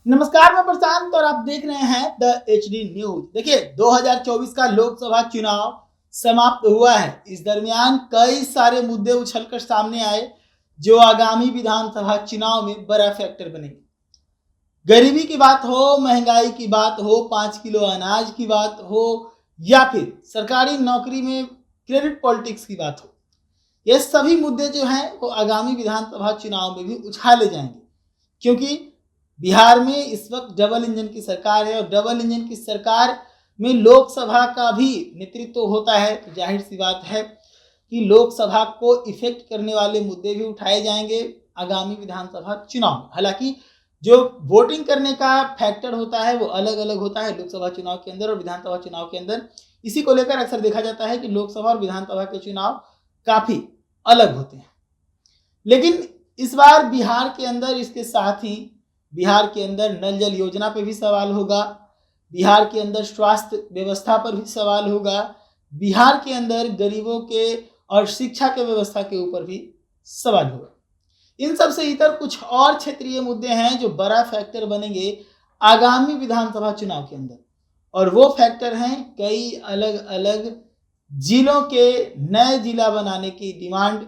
नमस्कार, मैं प्रशांत और आप देख रहे हैं द एचडी न्यूज। देखिए, 2024 का लोकसभा चुनाव समाप्त हुआ है। इस दरमियान कई सारे मुद्दे उछलकर सामने आए जो आगामी विधानसभा चुनाव में बड़ा फैक्टर बनेंगे। गरीबी की बात हो, महंगाई की बात हो, 5 किलो अनाज की बात हो, या फिर सरकारी नौकरी में क्रेडिट पॉलिटिक्स की बात हो, ये सभी मुद्दे जो हैं वो आगामी विधानसभा चुनाव में भी उछाले जाएंगे। क्योंकि बिहार में इस वक्त डबल इंजन की सरकार है और डबल इंजन की सरकार में लोकसभा का भी नेतृत्व होता है। तो जाहिर सी बात है कि लोकसभा को इफेक्ट करने वाले मुद्दे भी उठाए जाएंगे आगामी विधानसभा चुनाव में। हालांकि जो वोटिंग करने का फैक्टर होता है वो अलग अलग होता है लोकसभा चुनाव के अंदर और विधानसभा चुनाव के अंदर। इसी को लेकर अक्सर देखा जाता है कि लोकसभा और विधानसभा के चुनाव काफी अलग होते हैं। लेकिन इस बार बिहार के अंदर, इसके साथ ही बिहार के अंदर नल जल योजना पे भी सवाल होगा, बिहार के अंदर स्वास्थ्य व्यवस्था पर भी सवाल होगा, बिहार के अंदर गरीबों के और शिक्षा के व्यवस्था के ऊपर भी सवाल होगा। इन सब से इतर कुछ और क्षेत्रीय मुद्दे हैं जो बड़ा फैक्टर बनेंगे आगामी विधानसभा चुनाव के अंदर, और वो फैक्टर हैं कई अलग अलग जिलों के नए जिला बनाने की डिमांड,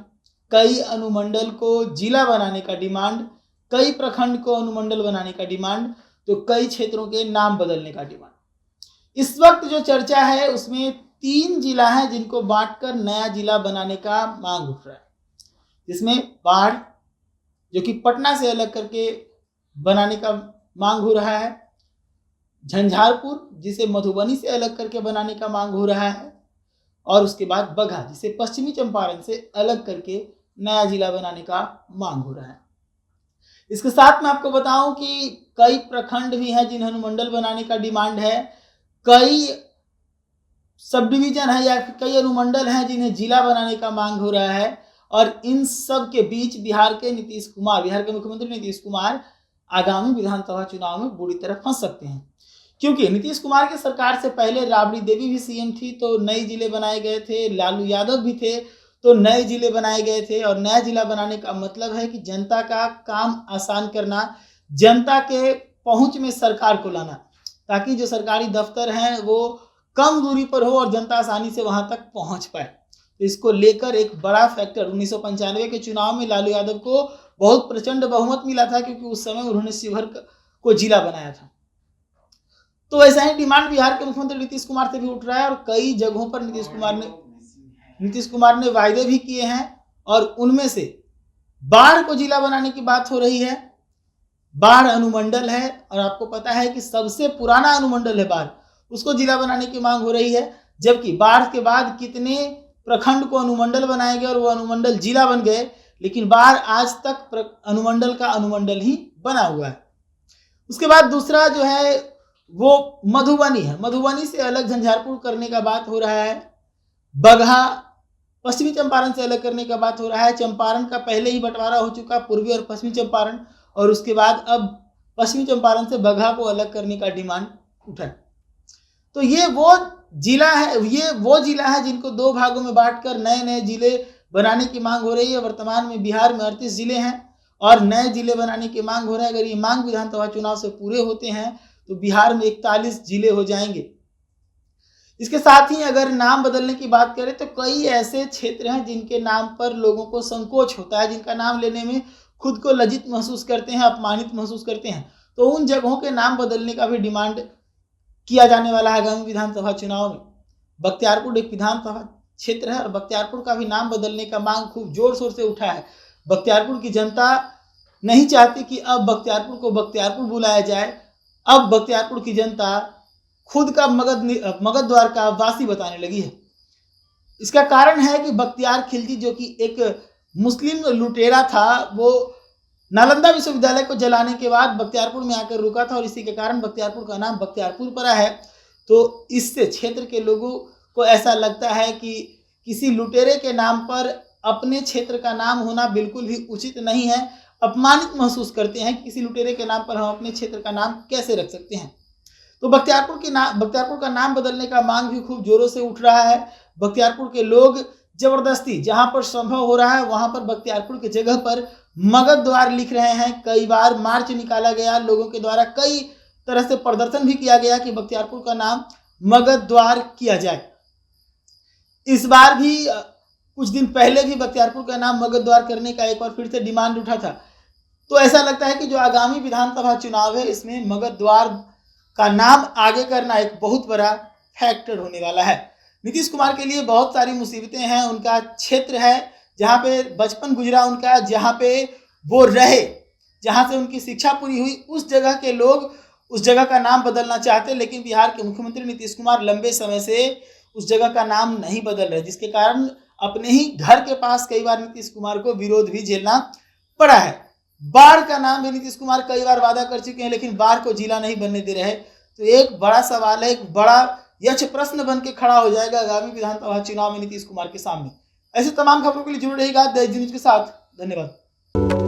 कई अनुमंडल को जिला बनाने का डिमांड, कई प्रखंड को अनुमंडल बनाने का डिमांड, तो कई क्षेत्रों के नाम बदलने का डिमांड। इस वक्त जो चर्चा है उसमें 3 जिला है जिनको बांटकर नया जिला बनाने का मांग उठ रहा है, जिसमें बाढ़ जो कि पटना से अलग करके बनाने का मांग हो रहा है, झंझारपुर जिसे मधुबनी से अलग करके बनाने का मांग हो रहा है, और उसके बाद बगहा जिसे पश्चिमी चंपारण से अलग करके नया जिला बनाने का मांग हो रहा है। इसके साथ मैं आपको बताऊं कि कई प्रखंड भी हैं जिन्हें अनुमंडल बनाने का डिमांड है, कई सब डिवीजन है या कई अनुमंडल हैं जिन्हें जिला बनाने का मांग हो रहा है। और इन सब के बीच बिहार के मुख्यमंत्री नीतीश कुमार आगामी विधानसभा चुनाव में बुरी तरह फंस सकते हैं। क्योंकि नीतीश कुमार की सरकार से पहले राबड़ी देवी भी सीएम थी तो नए जिले बनाए गए थे, लालू यादव भी थे तो नए जिले बनाए गए थे। और नया जिला बनाने का मतलब है कि जनता का काम आसान करना, जनता के पहुंच में सरकार को लाना, ताकि जो सरकारी दफ्तर हैं वो कम दूरी पर हो और जनता आसानी से वहां तक पहुंच पाए। तो इसको लेकर एक बड़ा फैक्टर 1995 के चुनाव में लालू यादव को बहुत प्रचंड बहुमत मिला था, क्योंकि उस समय उन्होंने शिवहर को जिला बनाया था। तो ऐसा ही डिमांड बिहार के मुख्यमंत्री नीतीश कुमार से भी उठ रहा है और कई जगहों पर नीतीश कुमार ने वायदे भी किए हैं, और उनमें से बाढ़ को जिला बनाने की बात हो रही है। बाढ़ अनुमंडल है और आपको पता है कि सबसे पुराना अनुमंडल है बाढ़, उसको जिला बनाने की मांग हो रही है। जबकि बाढ़ के बाद कितने प्रखंड को अनुमंडल बनाए गए और वो अनुमंडल जिला बन गए, लेकिन बाढ़ आज तक अनुमंडल का अनुमंडल ही बना हुआ है। उसके बाद दूसरा जो है वो मधुबनी है, मधुबनी से अलग झंझारपुर करने का बात हो रहा है, बगहा पश्चिमी चंपारण से अलग करने का बात हो रहा है। चंपारण का पहले ही बंटवारा हो चुका, पूर्वी और पश्चिमी चंपारण, और उसके बाद अब पश्चिमी चंपारण से बगहा को अलग करने का डिमांड उठा। तो ये वो जिला है जिनको 2 भागों में बांटकर नए नए जिले बनाने की मांग हो रही है। वर्तमान में बिहार में 38 जिले हैं और नए जिले बनाने की मांग हो रहा है। अगर ये मांग विधानसभा चुनाव से पूरे होते हैं तो बिहार में 41 जिले हो जाएंगे। इसके साथ ही अगर नाम बदलने की बात करें तो कई ऐसे क्षेत्र हैं जिनके नाम पर लोगों को संकोच होता है, जिनका नाम लेने में खुद को लज्जित महसूस करते हैं, अपमानित महसूस करते हैं। तो उन जगहों के नाम बदलने का भी डिमांड किया जाने वाला है आगामी विधानसभा चुनाव में। बख्तियारपुर एक विधानसभा क्षेत्र है और बख्तियारपुर का भी नाम बदलने का मांग खूब जोर शोर से उठा है। बख्तियारपुर की जनता नहीं चाहती कि अब बख्तियारपुर को बख्तियारपुर बुलाया जाए। अब बख्तियारपुर की जनता खुद का मगध द्वार का वासी बताने लगी है। इसका कारण है कि बख्तियार खिलजी जो कि एक मुस्लिम लुटेरा था, वो नालंदा विश्वविद्यालय को जलाने के बाद बख्तियारपुर में आकर रुका था और इसी के कारण बख्तियारपुर का नाम बख्तियारपुर पड़ा है। तो इससे क्षेत्र के लोगों को ऐसा लगता है कि किसी लुटेरे के नाम पर अपने क्षेत्र का नाम होना बिल्कुल भी उचित नहीं है। अपमानित महसूस करते हैं कि किसी लुटेरे के नाम पर हम अपने क्षेत्र का नाम कैसे रख सकते हैं। तो बख्तियारपुर का नाम बदलने का मांग भी खूब जोरों से उठ रहा है। बख्तियारपुर के लोग जबरदस्ती जहां पर संभव हो रहा है वहां पर बख्तियारपुर की जगह पर मगध द्वार लिख रहे हैं, कई बार मार्च निकाला गया, लोगों के द्वारा कई तरह से प्रदर्शन भी किया गया कि बख्तियारपुर का नाम मगध द्वार किया जाए। इस बार भी कुछ दिन पहले भी बख्तियारपुर का नाम मगध द्वार करने का एक बार फिर से डिमांड उठा था। तो ऐसा लगता है कि जो आगामी विधानसभा चुनाव है इसमें मगध द्वार का नाम आगे करना एक बहुत बड़ा फैक्टर होने वाला है। नीतीश कुमार के लिए बहुत सारी मुसीबतें हैं, उनका क्षेत्र है जहाँ पे बचपन गुजरा उनका, जहाँ पे वो रहे, जहाँ से उनकी शिक्षा पूरी हुई, उस जगह के लोग उस जगह का नाम बदलना चाहते हैं, लेकिन बिहार के मुख्यमंत्री नीतीश कुमार लंबे समय से उस जगह का नाम नहीं बदल रहे, जिसके कारण अपने ही घर के पास कई बार नीतीश कुमार को विरोध भी झेलना पड़ा है। बाढ़ का नाम भी नीतीश कुमार कई बार वादा कर चुके हैं, लेकिन बाढ़ को जिला नहीं बनने दे रहे। तो एक बड़ा सवाल है, एक बड़ा यक्ष प्रश्न बन के खड़ा हो जाएगा आगामी विधानसभा चुनाव में नीतीश कुमार के सामने। ऐसे तमाम खबरों के लिए जुड़े रहिएगा द एच डी न्यूज के साथ। धन्यवाद।